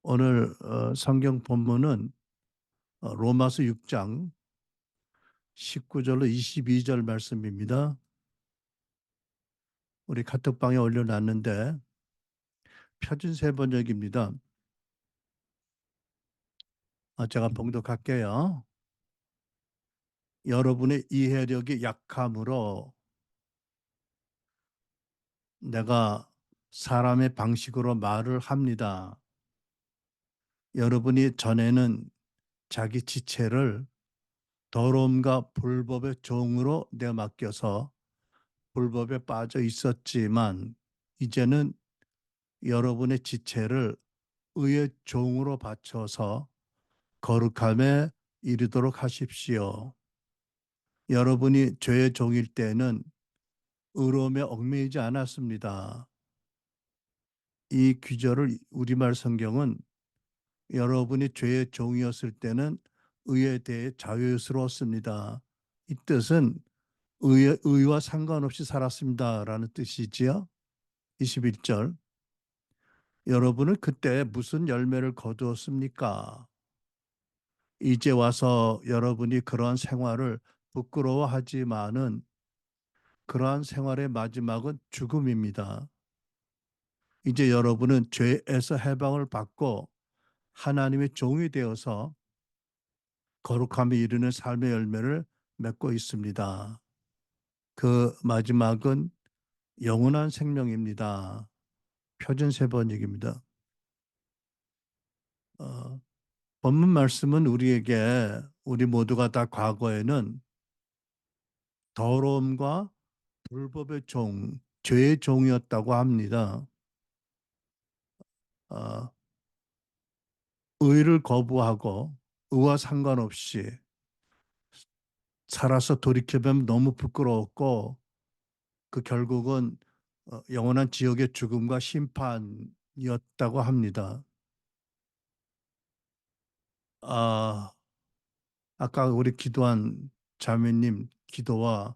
오늘 성경 본문은 로마서 6장 19절로 22절 말씀입니다. 우리 카톡방에 올려놨는데 표준세 번역입니다. 제가 봉독할게요. 여러분의 이해력이 약함으로 내가 사람의 방식으로 말을 합니다. 여러분이 전에는 자기 지체를 더러움과 불법의 종으로 내맡겨서 불법에 빠져 있었지만 이제는 여러분의 지체를 의의 종으로 바쳐서 거룩함에 이르도록 하십시오. 여러분이 죄의 종일 때는 의로움에 얽매이지 않았습니다. 이 귀절을 우리말 성경은 여러분이 죄의 종이었을 때는 의에 대해 자유스러웠습니다. 이 뜻은 의와 상관없이 살았습니다라는 뜻이지요. 21절. 여러분은 그때 무슨 열매를 거두었습니까? 이제 와서 여러분이 그러한 생활을 부끄러워하지만은 그러한 생활의 마지막은 죽음입니다. 이제 여러분은 죄에서 해방을 받고 하나님의 종이 되어서 거룩함에 이르는 삶의 열매를 맺고 있습니다. 그 마지막은 영원한 생명입니다. 표준 세 번역입니다. 본문 말씀은 우리에게 우리 모두가 다 과거에는 더러움과 불법의 종, 죄의 종이었다고 합니다. 어, 의를 거부하고 의와 상관없이 살아서 돌이켜보면 너무 부끄러웠고 그 결국은 영원한 지옥의 죽음과 심판이었다고 합니다. 아, 아까 우리 기도한 자매님 기도와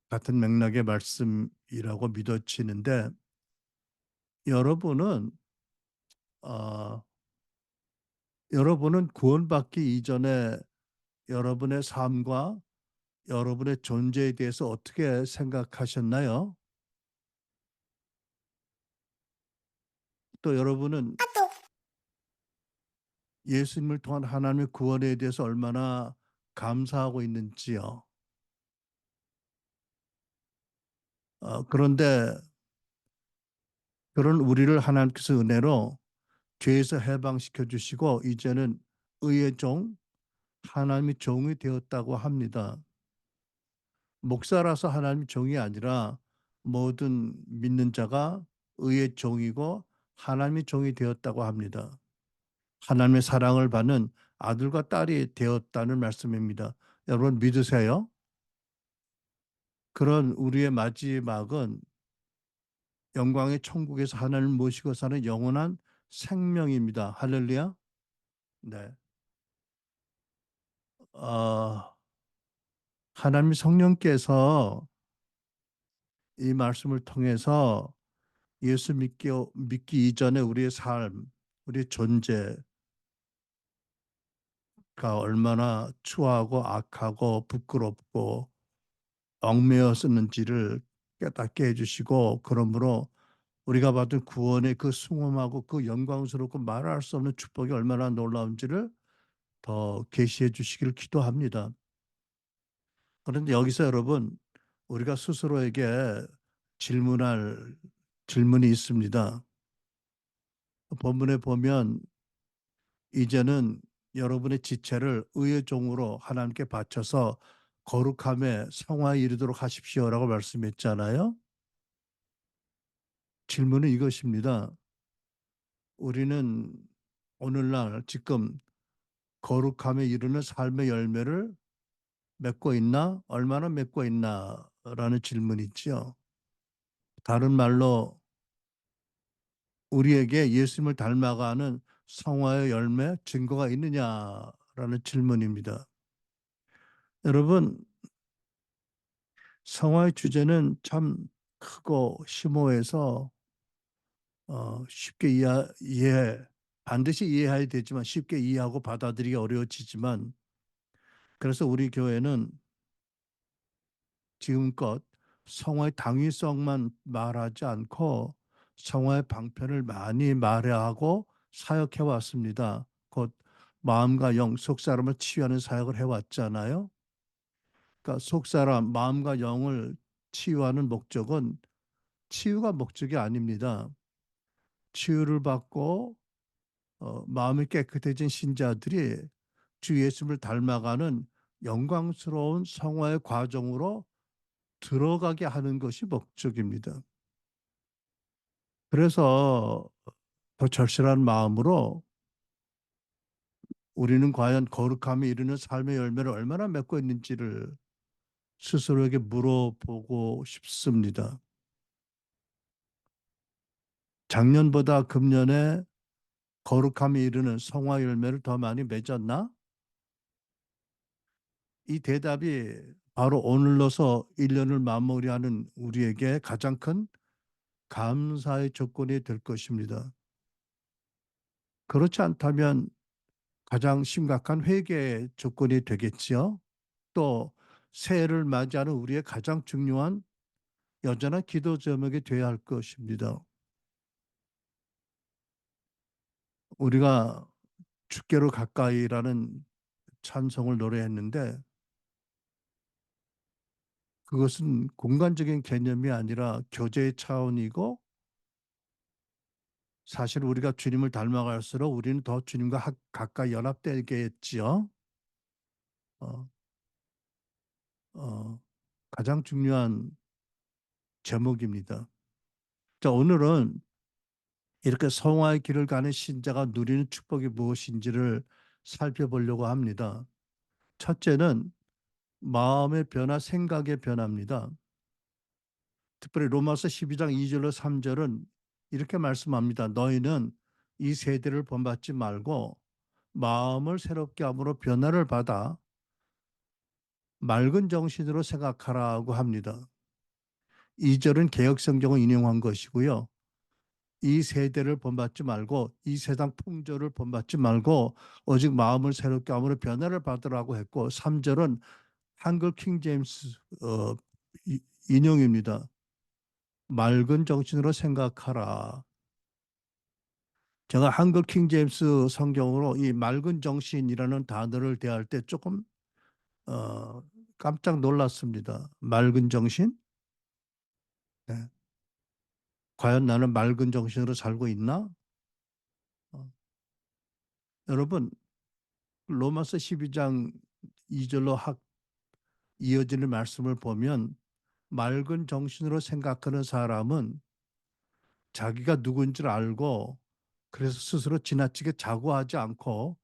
같은 맥락의 말씀이라고 믿어지는데 여러분은 어, 여러분은 구원받기 이전에 여러분의 삶과 여러분의 존재에 대해서 어떻게 생각하셨나요? 또 여러분은 예수님을 통한 하나님의 구원에 대해서 얼마나 감사하고 있는지요. 그런데 그런 우리를 하나님께서 은혜로 죄에서 해방시켜 주시고 이제는 의의 종, 하나님의 종이 되었다고 합니다. 목사라서 하나님의 종이 아니라 모든 믿는 자가 의의 종이고 하나님의 종이 되었다고 합니다. 하나님의 사랑을 받는 아들과 딸이 되었다는 말씀입니다. 여러분 믿으세요? 그런 우리의 마지막은 영광의 천국에서 하나님을 모시고 사는 영원한 생명입니다. 할렐루야. 네. 하나님 성령께서 이 말씀을 통해서 예수 믿기 이전에 우리의 삶, 우리의 존재가 얼마나 추하고 악하고 부끄럽고 얽매였었는지를 깨닫게 해주시고 그러므로 우리가 받은 구원의 그 숭엄하고 그 영광스럽고 말할 수 없는 축복이 얼마나 놀라운지를 더 계시해 주시기를 기도합니다. 그런데 여기서 여러분 우리가 스스로에게 질문할 질문이 있습니다. 본문에 보면 이제는 여러분의 지체를 의의 종으로 하나님께 바쳐서 거룩함에 성화에 이르도록 하십시오라고 말씀했잖아요. 질문은 이것입니다. 우리는 오늘날 지금 거룩함에 이르는 삶의 열매를 맺고 있나? 얼마나 맺고 있나? 라는 질문이 있죠. 다른 말로 우리에게 예수님을 닮아가는 성화의 열매 증거가 있느냐라는 질문입니다. 여러분, 성화의 주제는 참 크고 심오해서 쉽게 이해 반드시 이해해야 되지만 쉽게 이해하고 받아들이기 어려워지지만 그래서 우리 교회는 지금껏 성화의 당위성만 말하지 않고 성화의 방편을 많이 말하고 사역해 왔습니다. 곧 마음과 영, 속사람을 치유하는 사역을 해왔잖아요. 그러니까 속사람, 마음과 영을 치유하는 목적은 치유가 목적이 아닙니다. 치유를 받고 마음이 깨끗해진 신자들이 주 예수를 닮아가는 영광스러운 성화의 과정으로 들어가게 하는 것이 목적입니다. 그래서 더 절실한 마음으로 우리는 과연 거룩함에 이르는 삶의 열매를 얼마나 맺고 있는지를 스스로에게 물어보고 싶습니다. 작년보다 금년에 거룩함에 이르는 성화 열매를 더 많이 맺었나? 이 대답이 바로 오늘로서 1년을 마무리하는 우리에게 가장 큰 감사의 조건이 될 것입니다. 그렇지 않다면 가장 심각한 회개의 조건이 되겠지요. 또 새해를 맞이하는 우리의 가장 중요한 여전한 기도 제목이 되어야 할 것입니다. 우리가 주께로 가까이라는 찬송을 노래했는데 그것은 공간적인 개념이 아니라 교제의 차원이고 사실 우리가 주님을 닮아갈수록 우리는 더 주님과 가까이 연합되겠지요. 어, 어, 가장 중요한 제목입니다. 자, 오늘은 이렇게 성화의 길을 가는 신자가 누리는 축복이 무엇인지를 살펴보려고 합니다. 첫째는 마음의 변화, 생각의 변화입니다. 특별히 로마서 12장 2절로 3절은 이렇게 말씀합니다. 너희는 이 세대를 본받지 말고 마음을 새롭게 함으로 변화를 받아 맑은 정신으로 생각하라고 합니다. 2절은 개역성경을 인용한 것이고요. 이 세대를 본받지 말고 이 세상 풍조를 본받지 말고 오직 마음을 새롭게 함으로 변화를 받으라고 했고 3절은 한글 킹 제임스 인용입니다. 맑은 정신으로 생각하라. 제가 한글 킹 제임스 성경으로 이 맑은 정신이라는 단어를 대할 때 조금 어, 깜짝 놀랐습니다. 맑은 정신? 네. 과연 나는 맑은 정신으로 살고 있나? 어, 여러분 로마서 12장 2절로 이어지는 말씀을 보면 맑은 정신으로 생각하는 사람은 자기가 누군지를 알고 그래서 스스로 지나치게 자고하지 않고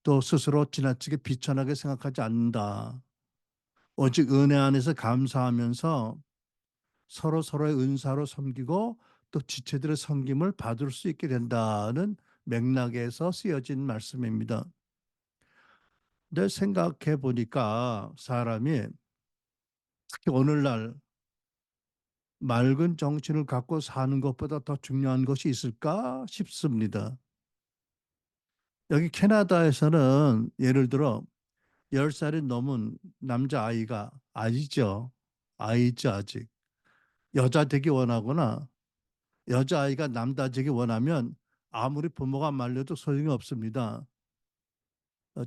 또 스스로 지나치게 비천하게 생각하지 않는다. 오직 은혜 안에서 감사하면서 서로 서로의 은사로 섬기고 또 지체들의 섬김을 받을 수 있게 된다는 맥락에서 쓰여진 말씀입니다. 근데 생각해 보니까 사람이 특히 오늘날 맑은 정신을 갖고 사는 것보다 더 중요한 것이 있을까 싶습니다. 여기 캐나다에서는 예를 들어 10살이 넘은 남자아이가 아이죠. 아이죠, 아직. 여자 되기 원하거나 여자아이가 남자 되기 원하면 아무리 부모가 말려도 소용이 없습니다.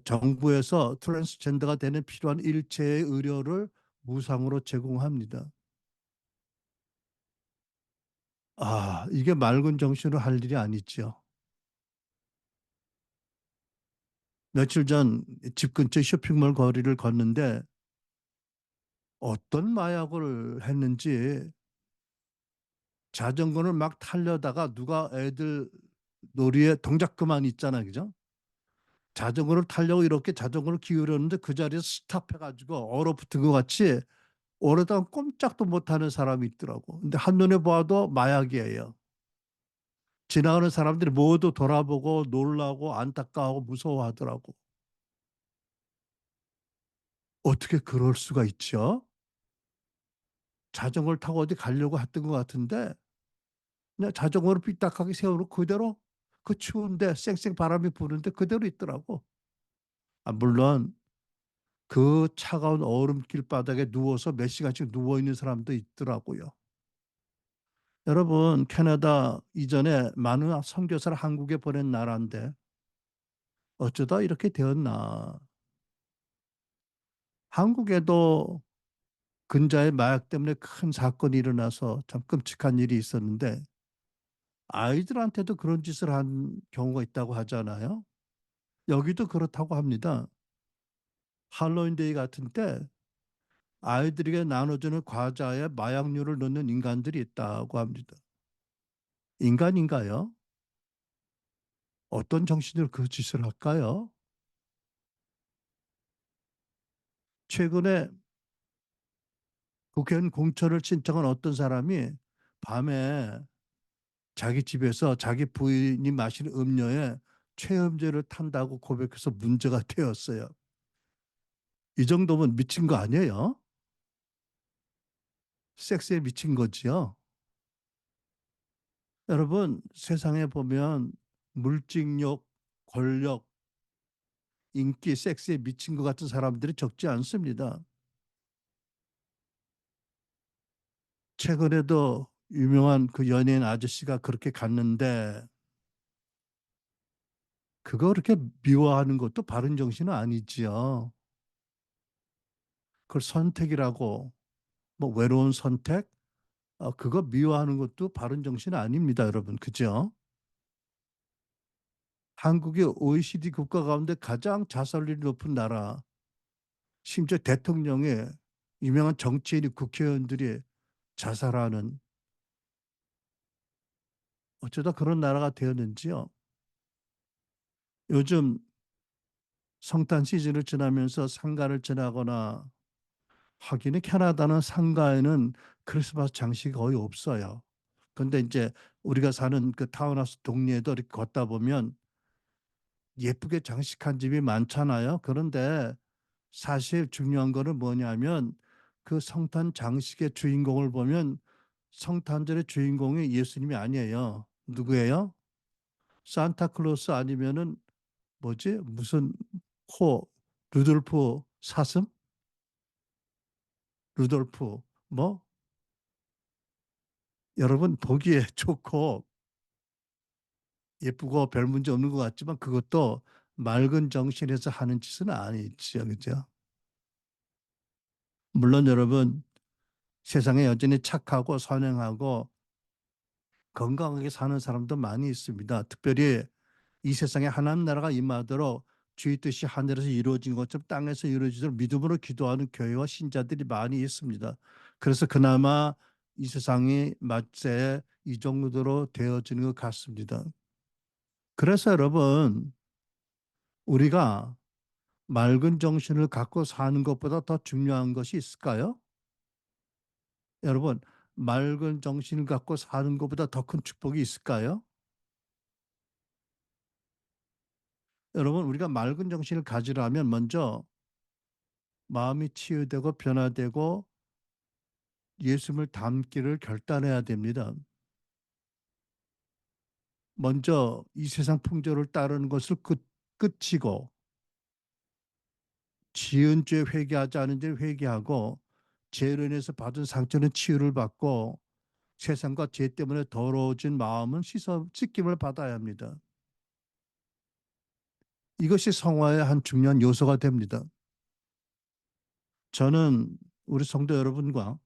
정부에서 트랜스젠더가 되는 필요한 일체의 의료를 무상으로 제공합니다. 아, 이게 맑은 정신으로 할 일이 아니죠. 며칠 전 집 근처 쇼핑몰 거리를 걷는데 어떤 마약을 했는지 자전거를 막 타려다가 누가 애들 놀이에 동작 그만 있잖아, 그죠? 자전거를 타려고 이렇게 자전거를 기울였는데 그 자리에서 스탑해가지고 얼어붙은 것 같이 오래다가 꼼짝도 못하는 사람이 있더라고. 근데 한눈에 봐도 마약이에요. 지나가는 사람들이 모두 돌아보고 놀라고 안타까워하고 무서워하더라고. 어떻게 그럴 수가 있죠? 자전거를 타고 어디 가려고 했던 것 같은데 그냥 자전거를 삐딱하게 세워놓고 그대로 그 추운데 쌩쌩 바람이 부는데 그대로 있더라고. 물론 그 차가운 얼음길 바닥에 누워서 몇 시간씩 누워 있는 사람도 있더라고요. 여러분, 캐나다 이전에 많은 선교사를 한국에 보낸 나라인데 어쩌다 이렇게 되었나. 한국에도 근자의 마약 때문에 큰 사건이 일어나서 참 끔찍한 일이 있었는데 아이들한테도 그런 짓을 한 경우가 있다고 하잖아요. 여기도 그렇다고 합니다. 할로윈데이 같은 때 아이들에게 나눠주는 과자에 마약류를 넣는 인간들이 있다고 합니다. 인간인가요? 어떤 정신으로 그 짓을 할까요? 최근에 국회의원 공천을 신청한 어떤 사람이 밤에 자기 집에서 자기 부인이 마시는 음료에 최음제를 탄다고 고백해서 문제가 되었어요. 이 정도면 미친 거 아니에요? 섹스에 미친 거지요. 여러분, 세상에 보면 물질욕, 권력, 인기, 섹스에 미친 것 같은 사람들이 적지 않습니다. 최근에도 유명한 그 연예인 아저씨가 그렇게 갔는데 그거 그렇게 미워하는 것도 바른 정신은 아니지요. 그걸 선택이라고 뭐 외로운 선택 그거 미워하는 것도 바른 정신 아닙니다, 여러분. 그죠? 한국이 OECD 국가 가운데 가장 자살률이 높은 나라, 심지어 대통령의 유명한 정치인이 국회의원들이 자살하는 어쩌다 그런 나라가 되었는지요. 요즘 성탄 시즌을 지나면서 상가를 지나거나 하기는 캐나다는 상가에는 크리스마스 장식이 거의 없어요. 근데 이제 우리가 사는 그 타운하우스 동네에도 이렇게 걷다 보면 예쁘게 장식한 집이 많잖아요. 그런데 사실 중요한 거는 뭐냐면 그 성탄 장식의 주인공을 보면 성탄절의 주인공이 예수님이 아니에요. 누구예요? 산타클로스 아니면은 뭐지? 무슨 코 루돌프 사슴? 루돌프 뭐 여러분 보기에 좋고 예쁘고 별 문제 없는 것 같지만 그것도 맑은 정신에서 하는 짓은 아니지요. 그죠? 물론 여러분 세상에 여전히 착하고 선행하고 건강하게 사는 사람도 많이 있습니다. 특별히 이 세상에 하나님 나라가 임하도록 주의 뜻이 하늘에서 이루어진 것처럼 땅에서 이루어지도록 믿음으로 기도하는 교회와 신자들이 많이 있습니다. 그래서 그나마 이 세상이 마치 이 정도로 되어지는 것 같습니다. 그래서 여러분 우리가 맑은 정신을 갖고 사는 것보다 더 중요한 것이 있을까요? 여러분 맑은 정신을 갖고 사는 것보다 더 큰 축복이 있을까요? 여러분 우리가 맑은 정신을 가지려면 먼저 마음이 치유되고 변화되고 예수님을 닮기를 결단해야 됩니다. 먼저 이 세상 풍조를 따르는 것을 끝이고 지은 죄 회개하지 않은 죄 회개하고 죄로 인해서 받은 상처는 치유를 받고 세상과 죄 때문에 더러워진 마음은 씻김을 받아야 합니다. 이것이 성화의 한 중요한 요소가 됩니다. 저는 우리 성도 여러분과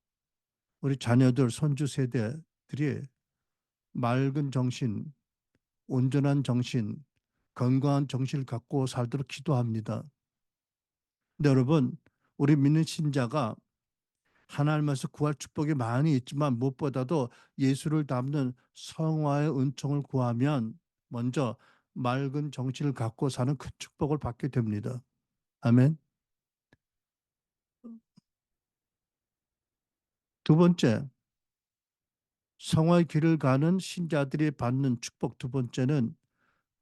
우리 자녀들, 손주 세대들이 맑은 정신, 온전한 정신, 건강한 정신을 갖고 살도록 기도합니다. 근데 여러분, 우리 믿는 신자가 하나님께서 구할 축복이 많이 있지만 무엇보다도 예수를 닮는 성화의 은총을 구하면 먼저 맑은 정신을 갖고 사는 그 축복을 받게 됩니다. 아멘. 두 번째, 성화의 길을 가는 신자들이 받는 축복 두 번째는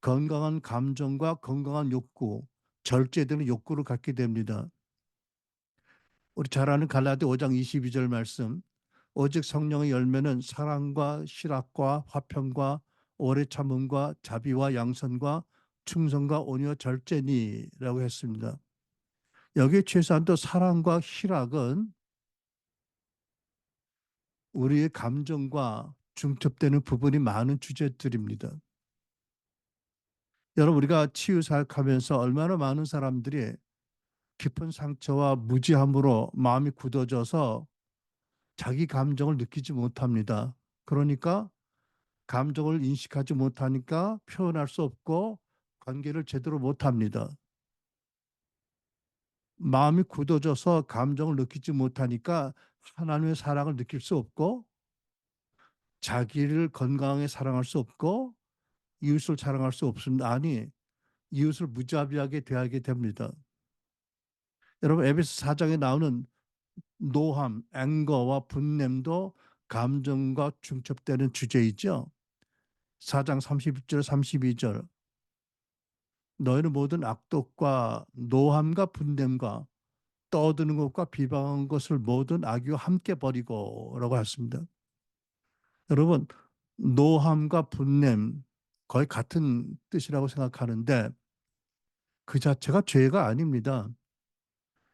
건강한 감정과 건강한 욕구, 절제되는 욕구를 갖게 됩니다. 우리 잘 아는 갈라디 5장 22절 말씀. 오직 성령의 열매는 사랑과 실학과 화평과 오래 참음과 자비와 양선과 충성과 온유와 절제니라고 했습니다. 여기에 최소한도 사랑과 희락은 우리의 감정과 중첩되는 부분이 많은 주제들입니다. 여러분, 우리가 치유 사역하면서 얼마나 많은 사람들이 깊은 상처와 무지함으로 마음이 굳어져서 자기 감정을 느끼지 못합니다. 그러니까 감정을 인식하지 못하니까 표현할 수 없고 관계를 제대로 못합니다. 마음이 굳어져서 감정을 느끼지 못하니까 하나님의 사랑을 느낄 수 없고 자기를 건강하게 사랑할 수 없고 이웃을 사랑할 수 없습니다. 아니, 이웃을 무자비하게 대하게 됩니다. 여러분, 에베소 4장에 나오는 노함, 앵거와 분냄도 감정과 중첩되는 주제이죠. 4장 31절, 32절. 너희는 모든 악독과 노함과 분냄과 떠드는 것과 비방한 것을 모든 악의와 함께 버리고라고 했습니다. 여러분, 노함과 분냄 거의 같은 뜻이라고 생각하는데 그 자체가 죄가 아닙니다.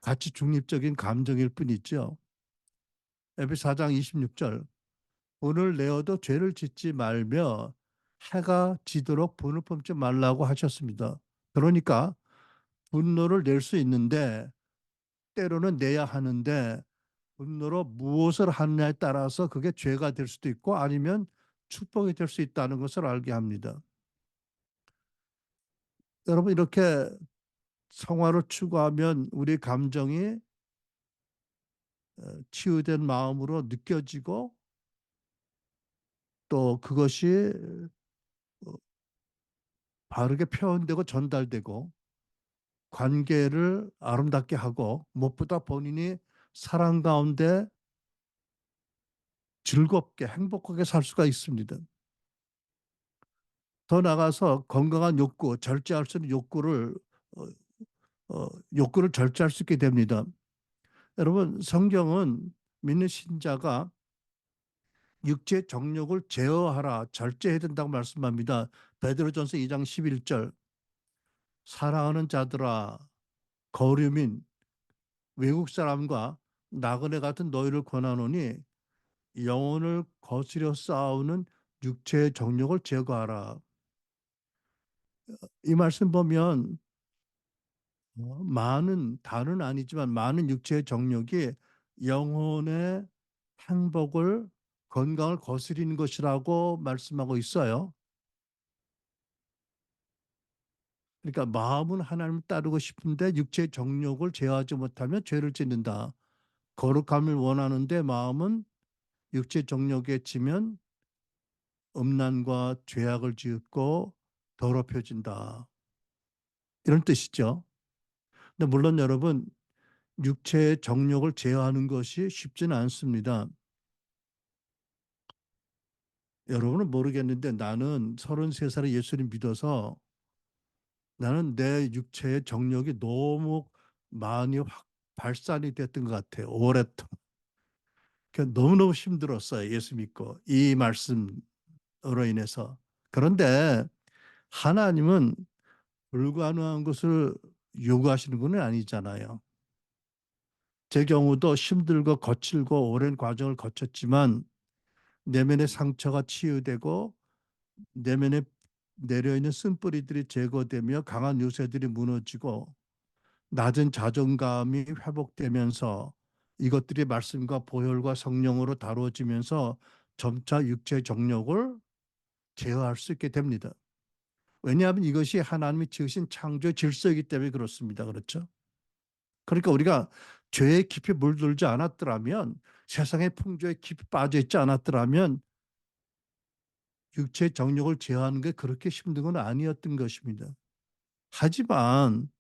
같이 중립적인 감정일 뿐이죠. 에베소 4장 26절. 오늘 내어도 죄를 짓지 말며 해가 지도록 분을 품지 말라고 하셨습니다. 그러니까 분노를 낼 수 있는데 때로는 내야 하는데 분노로 무엇을 하느냐에 따라서 그게 죄가 될 수도 있고 아니면 축복이 될 수 있다는 것을 알게 합니다. 여러분, 이렇게 성화를 추구하면 우리 감정이 치유된 마음으로 느껴지고 또 그것이 어, 바르게 표현되고 전달되고 관계를 아름답게 하고 무엇보다 본인이 사랑 가운데 즐겁게 행복하게 살 수가 있습니다. 더 나아가서 건강한 욕구, 절제할 수 있는 어, 욕구를 절제할 수 있게 됩니다. 여러분, 성경은 믿는 신자가 육체 정욕을 제어하라, 절제해야 된다고 말씀합니다. 베드로전서 2장 11절. 사랑하는 자들아, 거류민 외국 사람과 나그네 같은 너희를 권하노니 영혼을 거스려 싸우는 육체의 정욕을 제거하라. 이 말씀 보면 많은 다는 아니지만 많은 육체의 정욕이 영혼의 행복을 건강을 거스리는 것이라고 말씀하고 있어요. 그러니까 마음은 하나님을 따르고 싶은데 육체의 정욕을 제어하지 못하면 죄를 짓는다. 거룩함을 원하는데 마음은 육체 정욕에 치면 음란과 죄악을 짓고 더럽혀진다. 이런 뜻이죠. 근데 물론 여러분, 육체의 정욕을 제어하는 것이 쉽지는 않습니다. 여러분은 모르겠는데 나는 33살에 예수님 믿어서 나는 내 육체의 정욕이 너무 많이 확 발산이 됐던 것 같아요. 오랫동안. 너무너무 힘들었어요. 예수 믿고. 이 말씀으로 인해서. 그런데 하나님은 불가능한 것을 요구하시는 분은 아니잖아요. 제 경우도 힘들고 거칠고 오랜 과정을 거쳤지만 내면의 상처가 치유되고 내면에 내려있는 쓴뿌리들이 제거되며 강한 요새들이 무너지고 낮은 자존감이 회복되면서 이것들이 말씀과 보혈과 성령으로 다루어지면서 점차 육체 정욕을 제어할 수 있게 됩니다. 왜냐하면 이것이 하나님이 지으신 창조 질서이기 때문에 그렇습니다. 그렇죠? 그러니까 우리가 죄에 깊이 물들지 않았더라면 세상의 풍조에 깊이 빠져 있지 않았더라면 육체 정욕을 제어하는 게 그렇게 힘든 건 아니었던 것입니다. 하지만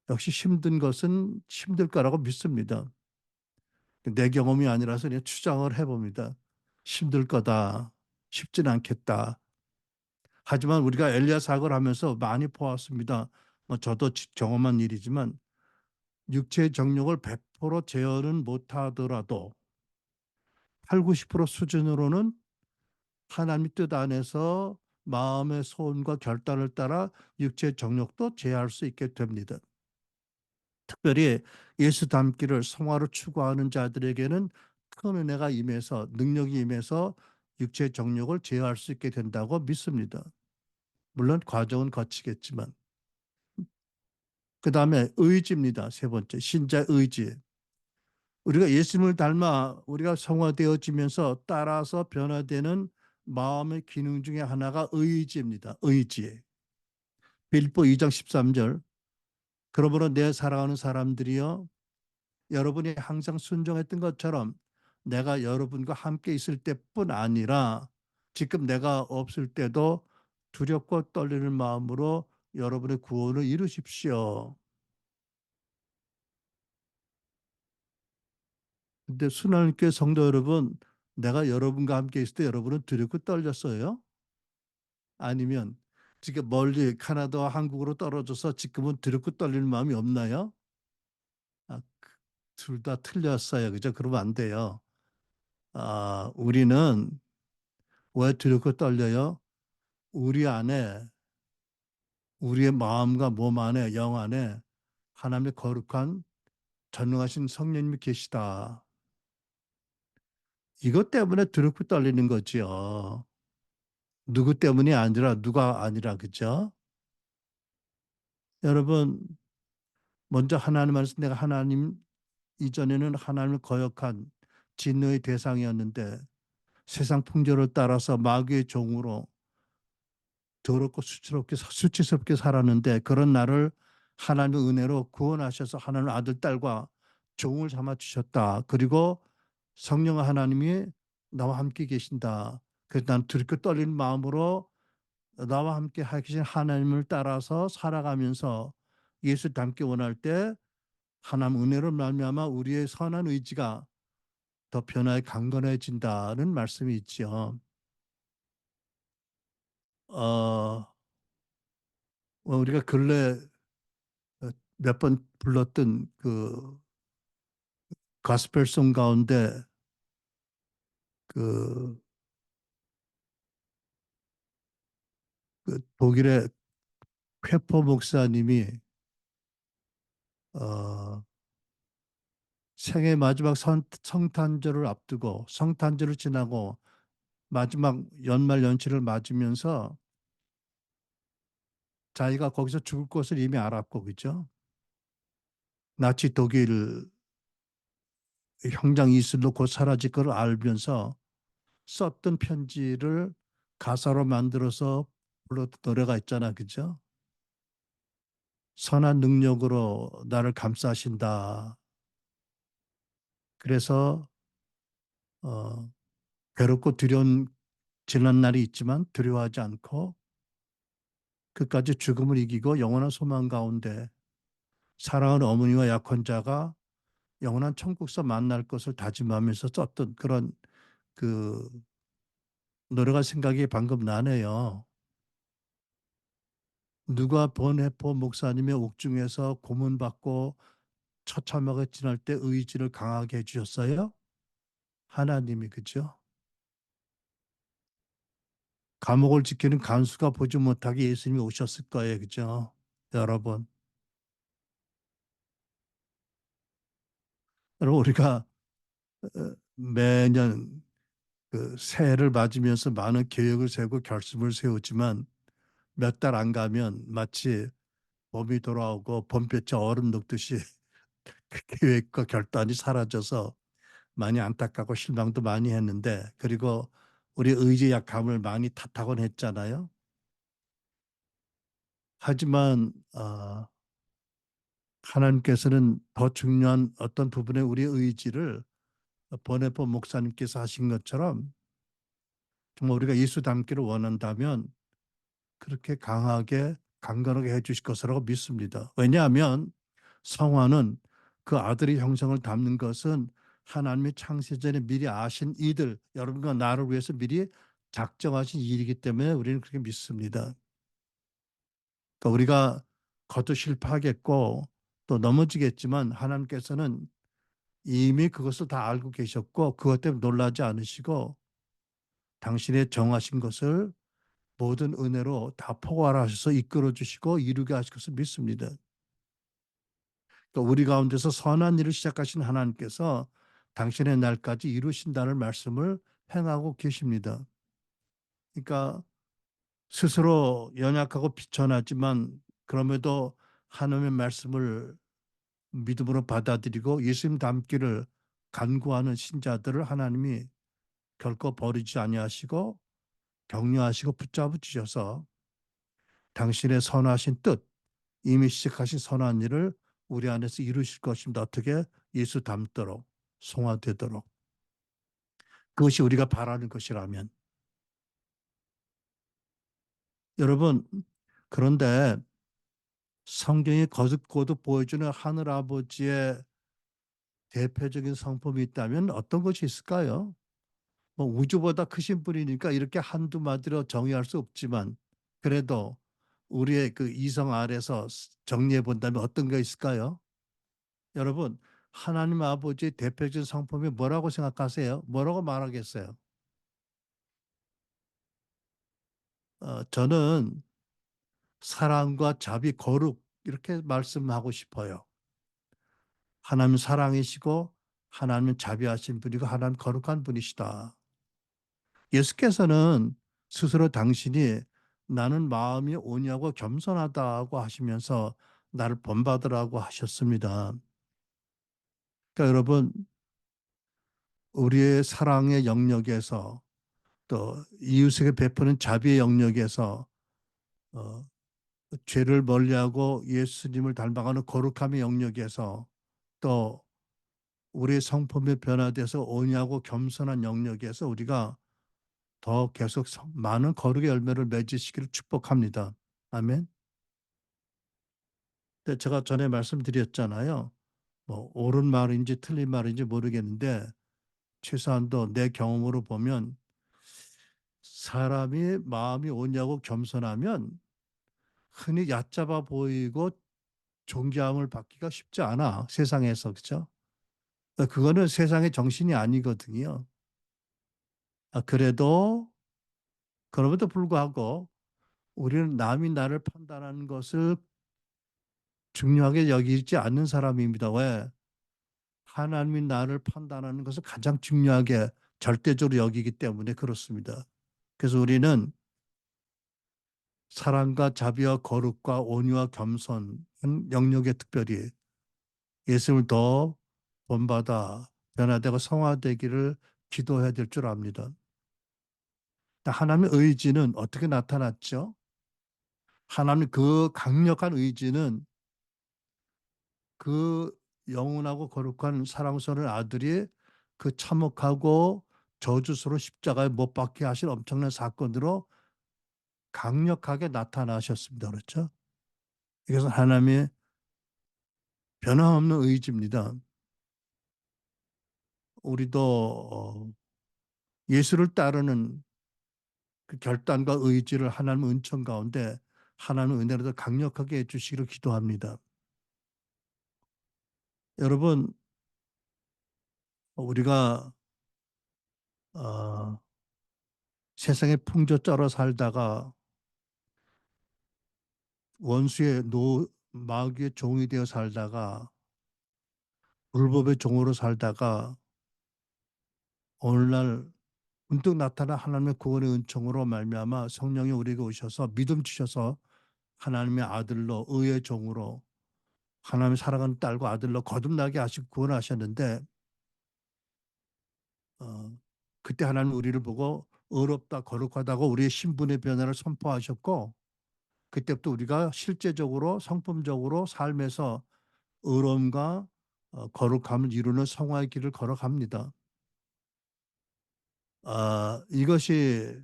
역시 힘든 것은 힘들 거라고 믿습니다. 내 경험이 아니라서 그냥 추정을 해봅니다. 힘들 거다. 쉽진 않겠다. 하지만 우리가 엘리야 사역을 하면서 많이 보았습니다. 뭐 저도 경험한 일이지만 육체의 정욕을 100% 제어는 못하더라도 8, 90% 수준으로는 하나님의 뜻 안에서 마음의 소원과 결단을 따라 육체의 정욕도 제어할 수 있게 됩니다. 특별히 예수 닮기를 성화로 추구하는 자들에게는 큰 은혜가 임해서 능력이 임해서 육체의 정욕을 제어할 수 있게 된다고 믿습니다. 물론 과정은 거치겠지만. 그 다음에 의지입니다. 세 번째, 신자의 의지. 우리가 예수님을 닮아 우리가 성화되어지면서 따라서 변화되는 마음의 기능 중에 하나가 의지입니다. 의지. 빌립보 2장 13절. 그러므로 내 사랑하는 사람들이여 여러분이 항상 순종했던 것처럼 내가 여러분과 함께 있을 때뿐 아니라 지금 내가 없을 때도 두렵고 떨리는 마음으로 여러분의 구원을 이루십시오. 근데 순환교회 성도 여러분, 내가 여러분과 함께 있을 때 여러분은 두렵고 떨렸어요? 아니면 지금 멀리 캐나다와 한국으로 떨어져서 지금은 두렵고 떨리는 마음이 없나요? 아, 둘 다 틀렸어요. 그죠? 그러면 안 돼요. 우리는 왜 두렵고 떨려요? 우리 안에, 우리의 마음과 몸 안에, 영 안에 하나님의 거룩한 전능하신 성령님이 계시다. 이것 때문에 두렵고 떨리는 거지요. 누구 때문이 아니라 누가 아니라 그죠? 여러분 먼저 하나님 안에서 내가 하나님 이전에는 하나님을 거역한 진노의 대상이었는데 세상 풍조를 따라서 마귀의 종으로 더럽고 수치스럽게 살았는데 그런 나를 하나님의 은혜로 구원하셔서 하나님 아들 딸과 종을 삼아 주셨다. 그리고 성령 하나님이 나와 함께 계신다. 그래서 난 두렵고 떨리는 마음으로 나와 함께 하신 하나님을 따라서 살아가면서 예수 닮기 원할 때 하나님 은혜로 말미암아 우리의 선한 의지가 더 변화에 강건해진다는 말씀이 있죠. 어, 우리가 근래 몇 번 불렀던 그 가스펠송 가운데 그, 그 독일의 쾌퍼 목사님이 어, 생애 마지막 성탄절을 앞두고 성탄절을 지나고 마지막 연말 연시를 맞으면서 자기가 거기서 죽을 것을 이미 알았고 그죠? 나치 독일 형장 이슬로 곧 사라질 걸 알면서 썼던 편지를 가사로 만들어서 불렀던 노래가 있잖아, 그죠? 선한 능력으로 나를 감싸신다. 그래서 어, 괴롭고 두려운 지난 날이 있지만 두려워하지 않고 끝까지 죽음을 이기고 영원한 소망 가운데 사랑하는 어머니와 약혼자가 영원한 천국서 만날 것을 다짐하면서 썼던 그런 그 노래가 생각이 방금 나네요. 누가 본해포 목사님의 옥중에서 고문받고 처참하게 지날 때 의지를 강하게 해주셨어요? 하나님이 그죠? 감옥을 지키는 간수가 보지 못하게 예수님이 오셨을 거예요. 그죠? 여러분. 여러분 우리가 매년 그 새해를 맞으면서 많은 계획을 세우고 결심을 세우지만 몇 달 안 가면 마치 봄이 돌아오고 봄볕에 얼음 녹듯이 그 계획과 결단이 사라져서 많이 안타깝고 실망도 많이 했는데 그리고 우리 의지 약함을 많이 탓하곤 했잖아요. 하지만 하나님께서는 더 중요한 어떤 부분의 우리의 의지를 보네포 목사님께서 하신 것처럼 정말 우리가 예수 닮기를 원한다면 그렇게 강하게 강건하게 해주실 것이라고 믿습니다. 왜냐하면 성화는 그 아들의 형성을 담는 것은 하나님의 창세전에 미리 아신 이들, 여러분과 나를 위해서 미리 작정하신 일이기 때문에 우리는 그렇게 믿습니다. 그러니까 우리가 거듭 실패하겠고 또 넘어지겠지만 하나님께서는 이미 그것을 다 알고 계셨고 그것 때문에 놀라지 않으시고 당신의 정하신 것을 모든 은혜로 다 포괄하셔서 이끌어 주시고 이루게 하실 것을 믿습니다. 그러니까 우리 가운데서 선한 일을 시작하신 하나님께서 당신의 날까지 이루신다는 말씀을 행하고 계십니다. 그러니까 스스로 연약하고 비천하지만 그럼에도 하나님의 말씀을 믿음으로 받아들이고 예수님 닮기를 간구하는 신자들을 하나님이 결코 버리지 아니하시고 격려하시고 붙잡아 주셔서 당신의 선하신 뜻, 이미 시작하신 선한 일을 우리 안에서 이루실 것입니다. 어떻게? 예수 닮도록, 성화되도록. 그것이 우리가 바라는 것이라면. 여러분, 그런데 성경이 거듭 보여주는 하늘 아버지의 대표적인 성품이 있다면 어떤 것이 있을까요? 뭐 우주보다 크신 분이니까 이렇게 한두 마디로 정의할 수 없지만 그래도 우리의 그 이성 아래서 정리해 본다면 어떤 게 있을까요? 여러분, 하나님 아버지의 대표적인 성품이 뭐라고 생각하세요? 뭐라고 말하겠어요? 저는 사랑과 자비, 거룩 이렇게 말씀하고 싶어요. 하나님 사랑이시고 하나님은 자비하신 분이고 하나님 거룩한 분이시다. 예수께서는 스스로 당신이 나는 마음이 온유하고 겸손하다고 하시면서 나를 본받으라고 하셨습니다. 그러니까 여러분, 우리의 사랑의 영역에서 또 이웃에게 베푸는 자비의 영역에서 어, 죄를 멀리하고 예수님을 닮아가는 거룩함의 영역에서 또 우리의 성품이 변화돼서 온유하고 겸손한 영역에서 우리가 더 계속 많은 거룩의 열매를 맺으시기를 축복합니다. 아멘. 근데 제가 전에 말씀드렸잖아요. 뭐 옳은 말인지 틀린 말인지 모르겠는데 최소한도 내 경험으로 보면 사람이 마음이 오냐고 겸손하면 흔히 얕잡아 보이고 존경을 받기가 쉽지 않아. 세상에서. 그렇죠? 그거는 세상의 정신이 아니거든요. 그래도 그럼에도 불구하고 우리는 남이 나를 판단하는 것을 중요하게 여기지 않는 사람입니다. 왜? 하나님이 나를 판단하는 것을 가장 중요하게 절대적으로 여기기 때문에 그렇습니다. 그래서 우리는 사랑과 자비와 거룩과 온유와 겸손 영역에 특별히 예수를 더 본받아 변화되고 성화되기를 기도해야 될 줄 압니다. 하나님의 의지는 어떻게 나타났죠? 하나님 그 강력한 의지는 그 영원하고 거룩한 사랑스러운 아들이 그 참혹하고 저주스러운 십자가에 못 박게 하신 엄청난 사건으로 강력하게 나타나셨습니다. 그렇죠? 이것은 하나님의 변함없는 의지입니다. 우리도 예수를 따르는 그 결단과 의지를 하나님 은총 가운데 하나님 은혜로 더 강력하게 해주시기를 기도합니다. 여러분, 우리가 어, 세상에 풍조 쩔어 살다가 원수의 마귀의 종이 되어 살다가 불법의 종으로 살다가 오늘날 문득 나타난 하나님의 구원의 은총으로 말미암아 성령이 우리에게 오셔서 믿음 주셔서 하나님의 아들로 의의 종으로 하나님의 사랑하는 딸과 아들로 거듭나게 하시고 구원하셨는데 어, 그때 하나님 우리를 보고 의롭다 거룩하다고 우리의 신분의 변화를 선포하셨고 그때부터 우리가 실제적으로 성품적으로 삶에서 의로움과 거룩함을 이루는 성화의 길을 걸어갑니다. 이것이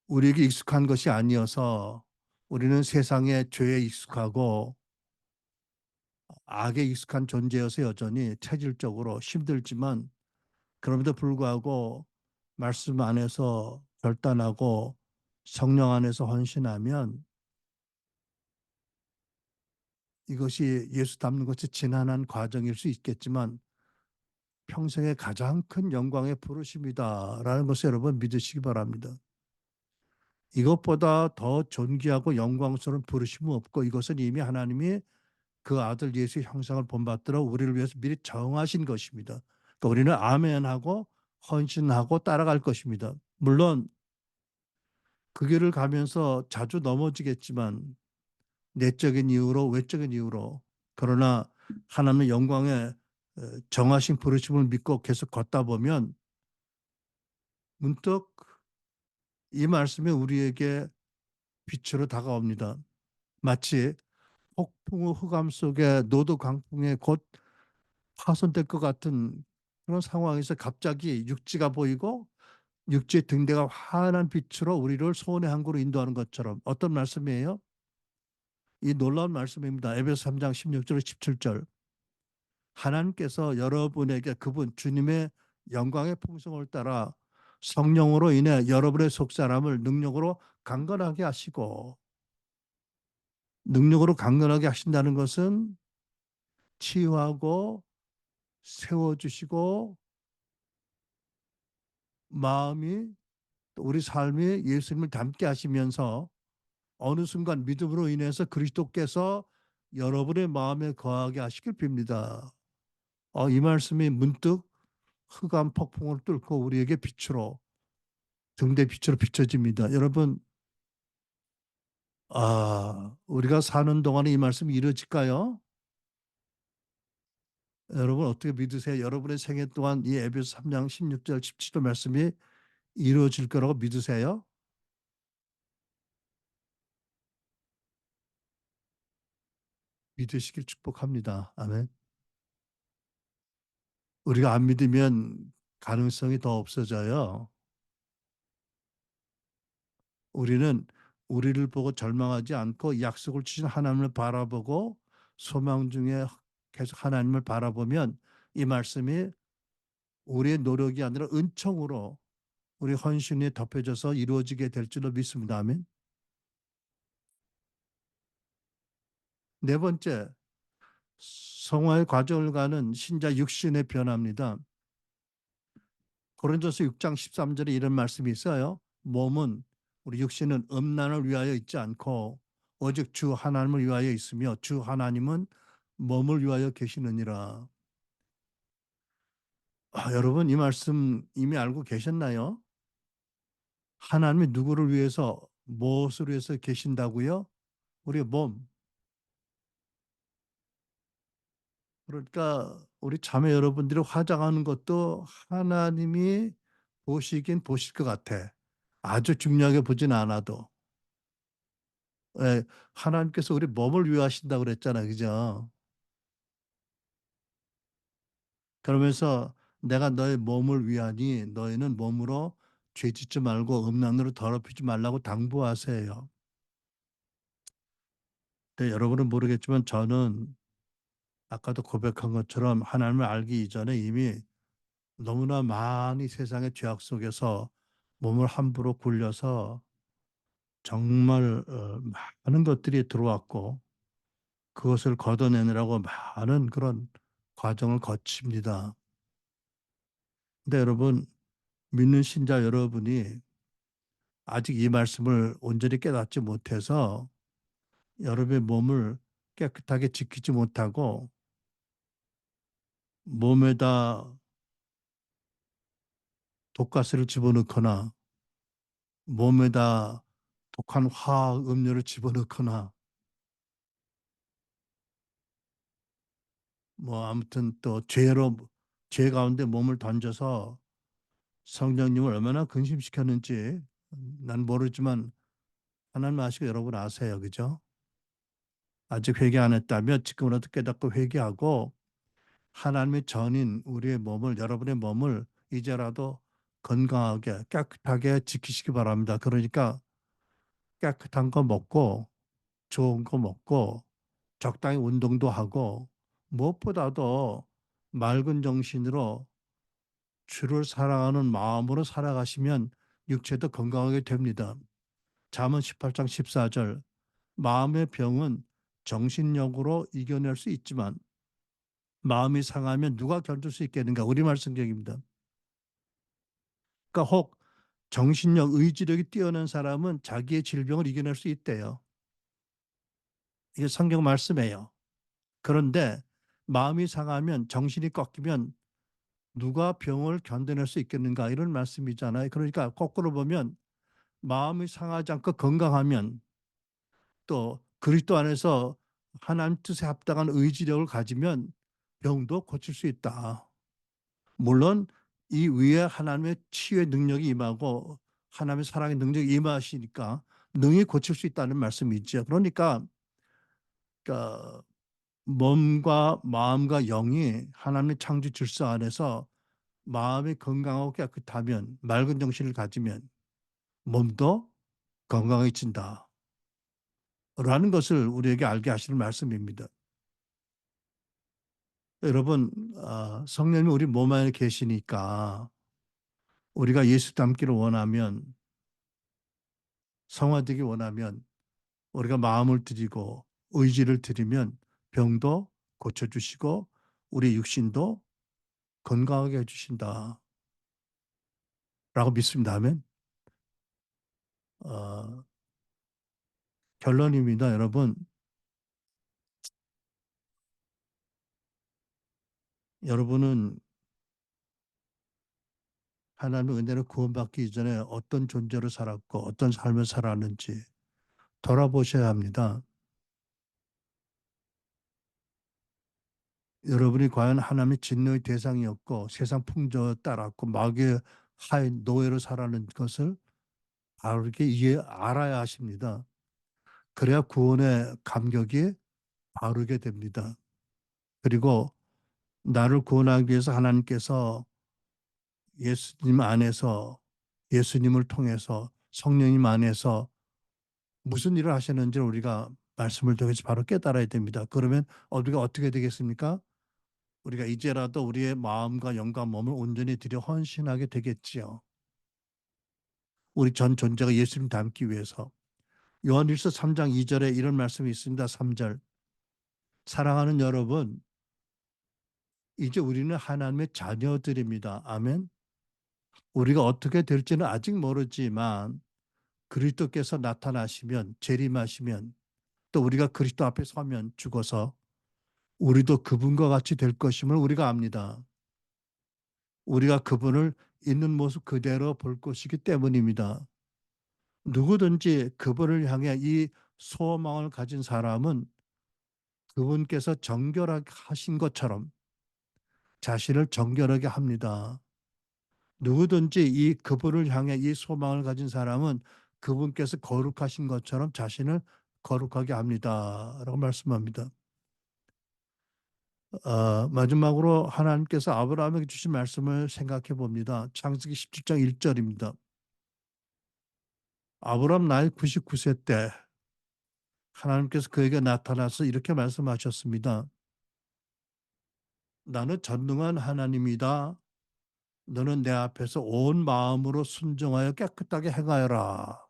우리에게 익숙한 것이 아니어서 우리는 세상의 죄에 익숙하고 악에 익숙한 존재여서 여전히 체질적으로 힘들지만 그럼에도 불구하고 말씀 안에서 결단하고 성령 안에서 헌신하면 이것이 예수 닮는 것이 지난한 과정일 수 있겠지만 평생의 가장 큰 영광의 부르심이다라는 것을 여러분 믿으시기 바랍니다. 이것보다 더 존귀하고 영광스러운 부르심은 없고 이것은 이미 하나님이 그 아들 예수의 형상을 본받들어 우리를 위해서 미리 정하신 것입니다. 그러니까 우리는 아멘하고 헌신하고 따라갈 것입니다. 물론 그 길을 가면서 자주 넘어지겠지만 내적인 이유로 외적인 이유로 그러나 하나님의 영광에 정하신 부르심을 믿고 계속 걷다 보면 문득 이 말씀이 우리에게 빛으로 다가옵니다. 마치 폭풍우 흑암 속에 노도 강풍에 곧 파손될 것 같은 그런 상황에서 갑자기 육지가 보이고 육지의 등대가 환한 빛으로 우리를 소원의 항구로 인도하는 것처럼 어떤 말씀이에요? 이 놀라운 말씀입니다. 에베소 3장 16절 17절. 하나님께서 여러분에게 그분 주님의 영광의 풍성을 따라 성령으로 인해 여러분의 속사람을 능력으로 강건하게 하신다는 것은 치유하고 세워주시고 마음이 우리 삶이 예수님을 닮게 하시면서 어느 순간 믿음으로 인해서 그리스도께서 여러분의 마음에 거하게 하시길 빕니다. 이 말씀이 문득 흑암 폭풍을 뚫고 우리에게 빛으로 등대 빛으로 비춰집니다. 여러분, 우리가 사는 동안에 이 말씀이 이루어질까요? 여러분 어떻게 믿으세요? 여러분의 생애 동안 이 에베소 3장 16절 17절 말씀이 이루어질 거라고 믿으세요? 믿으시길 축복합니다. 아멘. 우리가 안 믿으면 가능성이 더 없어져요. 우리는 우리를 보고 절망하지 않고 약속을 주신 하나님을 바라보고 소망 중에 계속 하나님을 바라보면 이 말씀이 우리의 노력이 아니라 은총으로 우리 헌신이 덮여져서 이루어지게 될 줄로 믿습니다. 아멘. 네 번째, 성화의 과정을 가는 신자 육신의 변화입니다. 고린도서 6장 13절에 이런 말씀이 있어요. 몸은 우리 육신은 음란을 위하여 있지 않고 오직 주 하나님을 위하여 있으며 주 하나님은 몸을 위하여 계시느니라. 여러분 이 말씀 이미 알고 계셨나요? 하나님이 누구를 위해서 무엇을 위해서 계신다고요? 우리의 몸. 그러니까 우리 자매 여러분들이 화장하는 것도 하나님이 보시긴 보실 것 같아. 아주 중요하게 보진 않아도. 예, 하나님께서 우리 몸을 위하신다고 그랬잖아요. 그죠? 그러면서 내가 너의 몸을 위하니 너희는 몸으로 죄 짓지 말고 음란으로 더럽히지 말라고 당부하세요. 근데 여러분은 모르겠지만 저는 아까도 고백한 것처럼 하나님을 알기 이전에 이미 너무나 많이 세상의 죄악 속에서 몸을 함부로 굴려서 정말 많은 것들이 들어왔고 그것을 걷어내느라고 많은 그런 과정을 거칩니다. 근데 여러분 믿는 신자 여러분이 아직 이 말씀을 온전히 깨닫지 못해서 여러분의 몸을 깨끗하게 지키지 못하고 몸에다 독가스를 집어넣거나 몸에다 독한 화학 음료를 집어넣거나 뭐 아무튼 또 죄 가운데 몸을 던져서 성령님을 얼마나 근심시켰는지 난 모르지만 하나님 아시고 여러분 아세요. 그죠? 아직 회개 안 했다면 지금이라도 깨닫고 회개하고 하나님의 전인 우리의 몸을 여러분의 몸을 이제라도 건강하게 깨끗하게 지키시기 바랍니다. 그러니까 깨끗한 거 먹고 좋은 거 먹고 적당히 운동도 하고 무엇보다도 맑은 정신으로 주를 사랑하는 마음으로 살아가시면 육체도 건강하게 됩니다. 잠언 18장 14절 마음의 병은 정신력으로 이겨낼 수 있지만 마음이 상하면 누가 견딜 수 있겠는가? 우리말 성경입니다. 그러니까 혹 정신력, 의지력이 뛰어난 사람은 자기의 질병을 이겨낼 수 있대요. 이게 성경 말씀이에요. 그런데 마음이 상하면, 정신이 꺾이면 누가 병을 견뎌낼 수 있겠는가, 이런 말씀이잖아요. 그러니까 거꾸로 보면 마음이 상하지 않고 건강하면, 또 그리스도 안에서 하나님 뜻에 합당한 의지력을 가지면 병도 고칠 수 있다. 물론 이 위에 하나님의 치유의 능력이 임하고 하나님의 사랑의 능력이 임하시니까 능히 고칠 수 있다는 말씀이죠. 그러니까 몸과 마음과 영이 하나님의 창조 질서 안에서 마음이 건강하고 깨끗하면, 맑은 정신을 가지면 몸도 건강해진다 라는 것을 우리에게 알게 하시는 말씀입니다. 여러분, 성령님이 우리 몸 안에 계시니까 우리가 예수 닮기를 원하면, 성화되기 원하면 우리가 마음을 드리고 의지를 드리면 병도 고쳐주시고 우리 육신도 건강하게 해주신다 라고 믿습니다. 아멘. 어, 결론입니다. 여러분, 여러분은 하나님의 은혜로 구원받기 이전에 어떤 존재로 살았고 어떤 삶을 살았는지 돌아보셔야 합니다. 여러분이 과연 하나님의 진노의 대상이었고 세상 풍조에 따랐고 마귀의 하에 노예로 살아는 것을 바르게 알아야 하십니다. 그래야 구원의 감격이 바르게 됩니다. 그리고 나를 구원하기 위해서 하나님께서 예수님 안에서, 예수님을 통해서, 성령님 안에서 무슨 일을 하셨는지 우리가 말씀을 통해서 바로 깨달아야 됩니다. 그러면 우리가 어떻게 되겠습니까? 우리가 이제라도 우리의 마음과 영과 몸을 온전히 들여 헌신하게 되겠지요. 우리 전 존재가 예수님 닮기 위해서. 요한일서 3장 2절에 이런 말씀이 있습니다. 3절. 사랑하는 여러분, 이제 우리는 하나님의 자녀들입니다. 아멘. 우리가 어떻게 될지는 아직 모르지만 그리스도께서 나타나시면, 재림하시면, 또 우리가 그리스도 앞에 서면 죽어서 우리도 그분과 같이 될 것임을 우리가 압니다. 우리가 그분을 있는 모습 그대로 볼 것이기 때문입니다. 누구든지 그분을 향해 이 소망을 가진 사람은 그분께서 정결하게 하신 것처럼 자신을 정결하게 합니다. 누구든지 이 그분을 향해 이 소망을 가진 사람은 그분께서 거룩하신 것처럼 자신을 거룩하게 합니다. 라고 말씀합니다. 마지막으로 하나님께서 아브라함에게 주신 말씀을 생각해 봅니다. 창세기 17장 1절입니다. 아브라함 나이 99세 때 하나님께서 그에게 나타나서 이렇게 말씀하셨습니다. 나는 전능한 하나님이다. 너는 내 앞에서 온 마음으로 순종하여 깨끗하게 행하여라.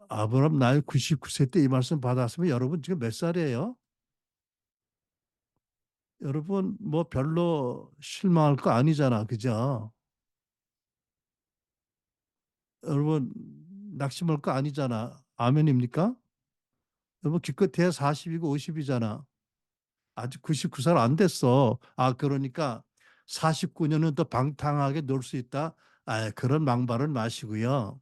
아브라함 나이 99세 때 이 말씀 받았으면 여러분 지금 몇 살이에요? 여러분 뭐 별로 실망할 거 아니잖아. 그죠? 여러분 낙심할 거 아니잖아. 아멘입니까? 여러분 기껏해야 40이고 50이잖아. 아직 99살 안 됐어. 그러니까 49년은 더 방탕하게 놀 수 있다. 그런 망발은 마시고요.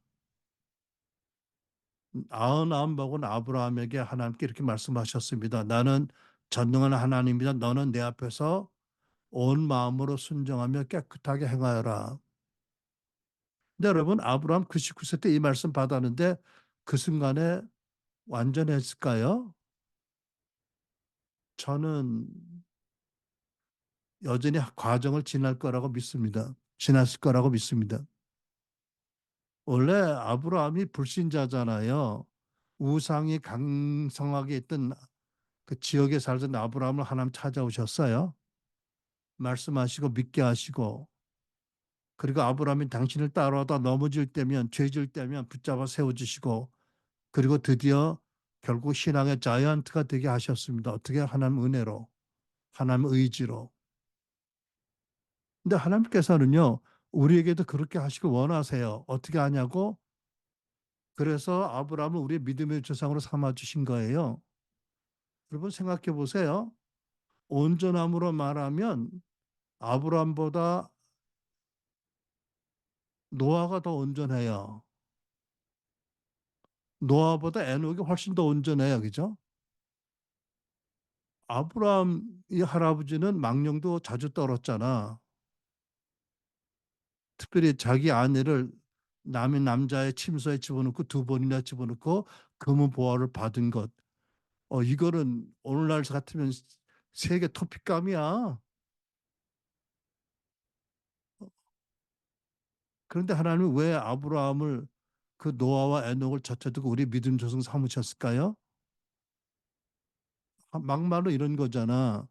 99 먹은 아브라함에게 하나님께 이렇게 말씀하셨습니다. 나는 전능한 하나님이다. 너는 내 앞에서 온 마음으로 순종하며 깨끗하게 행하여라. 근데 여러분 아브라함 99세 때 이 말씀 받았는데 그 순간에 완전했을까요? 저는 여전히 과정을 지날 거라고 믿습니다. 지났을 거라고 믿습니다. 원래 아브라함이 불신자잖아요. 우상이 강성하게 있던 그 지역에 살던 아브라함을 하나님 찾아오셨어요. 말씀하시고 믿게 하시고, 그리고 아브라함이 당신을 따라오다 넘어질 때면, 죄질 때면 붙잡아 세워주시고, 그리고 드디어 결국 신앙의 자이언트가 되게 하셨습니다. 어떻게? 하나님 은혜로, 하나님 의지로. 근데 하나님께서는요, 우리에게도 그렇게 하시길 원하세요. 어떻게 하냐고? 그래서 아브라함을 우리의 믿음의 조상으로 삼아 주신 거예요. 여러분 생각해 보세요. 온전함으로 말하면 아브라함보다 노아가 더 온전해요. 노아보다 에녹이 훨씬 더 온전해요. 그죠? 아브라함의 할아버지는 망령도 자주 떨었잖아. 특별히 자기 아내를 남의 남자의 침소에 집어넣고 두 번이나 집어넣고 금은 보화를 받은 것. 이거는 오늘날 같으면 세계 토픽감이야. 그런데 하나님은 왜 아브라함을 그 노아와 에녹을 젖혀두고 우리 믿음 조성 삼으셨을까요? 막말로 이런 거잖아.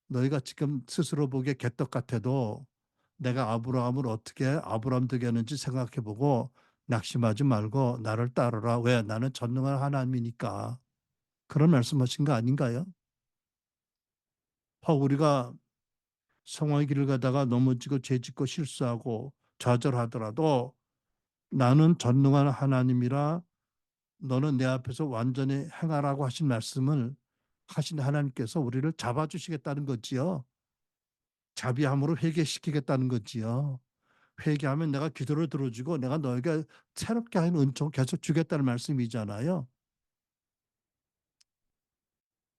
너희가 지금 스스로 보기에 개떡 같아도 내가 아브라함을 어떻게 아브라함 되게 하는지 생각해보고 낙심하지 말고 나를 따르라. 왜? 나는 전능한 하나님이니까. 그런 말씀하신 거 아닌가요? 우리가 성화의 길을 가다가 넘어지고 죄짓고 실수하고 좌절하더라도 나는 전능한 하나님이라 너는 내 앞에서 완전히 행하라고 하신 말씀을 하신 하나님께서 우리를 잡아주시겠다는 거지요. 자비함으로 회개시키겠다는 거지요. 회개하면 내가 기도를 들어주고 내가 너에게 새롭게 하는 은총 계속 주겠다는 말씀이잖아요.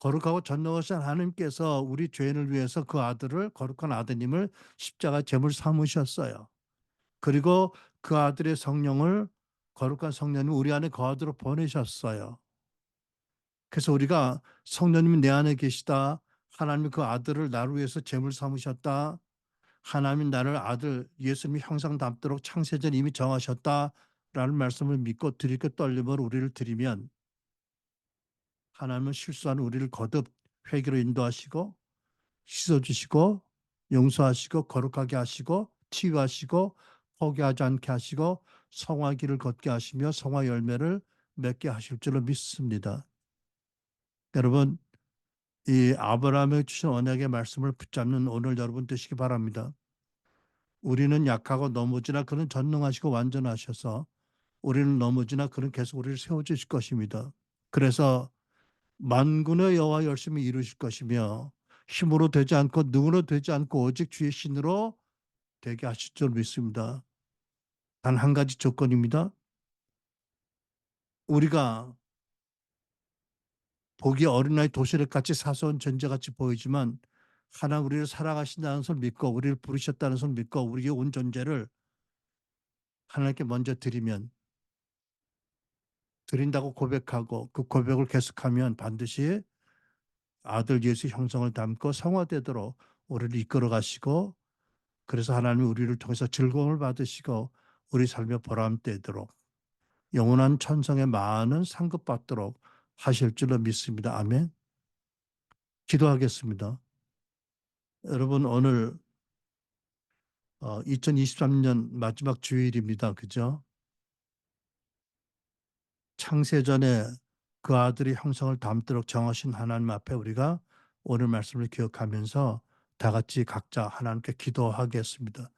거룩하고 전능하신 하나님께서 우리 죄인을 위해서 그 아들을 거룩한 아드님을 십자가 제물 삼으셨어요. 그리고 그 아들의 성령을 거룩한 성령님 우리 안에 거하도록 보내셨어요. 그래서 우리가 성령님이 내 안에 계시다. 하나님이 그 아들을 나를 위해서 제물 삼으셨다. 하나님이 나를 아들 예수님이 형상 닮도록 창세전 이미 정하셨다라는 말씀을 믿고 드리고 떨림으로 우리를 드리면 하나님은 실수한 우리를 거듭 회개로 인도하시고 씻어주시고 용서하시고 거룩하게 하시고 치유하시고 포기하지 않게 하시고 성화 길을 걷게 하시며 성화 열매를 맺게 하실 줄로 믿습니다. 여러분 이 아브라함에 주신 언약의 말씀을 붙잡는 오늘 여러분 되시기 바랍니다. 우리는 약하고 넘어지나 그는 전능하시고 완전하셔서 우리는 넘어지나 그는 계속 우리를 세워주실 것입니다. 그래서 만군의 여호와 열심히 이루실 것이며 힘으로 되지 않고 능으로 되지 않고 오직 주의 신으로 되게 하실 줄 믿습니다. 단 한 가지 조건입니다. 우리가 보기에 어린아이 도시락같이 사소한 존재같이 보이지만 하나님 우리를 사랑하신다는 것을 믿고 우리를 부르셨다는 것을 믿고 우리의 온 존재를 하나님께 먼저 드리면 드린다고 고백하고 그 고백을 계속하면 반드시 아들 예수 형성을 담고 성화되도록 우리를 이끌어 가시고 그래서 하나님이 우리를 통해서 즐거움을 받으시고 우리 삶의 보람되도록 영원한 천성의 많은 상급받도록 하실 줄로 믿습니다. 아멘. 기도하겠습니다. 여러분 오늘 2023년 마지막 주일입니다. 그죠? 창세전에 그 아들이 형성을 담도록 정하신 하나님 앞에 우리가 오늘 말씀을 기억하면서 다 같이 각자 하나님께 기도하겠습니다.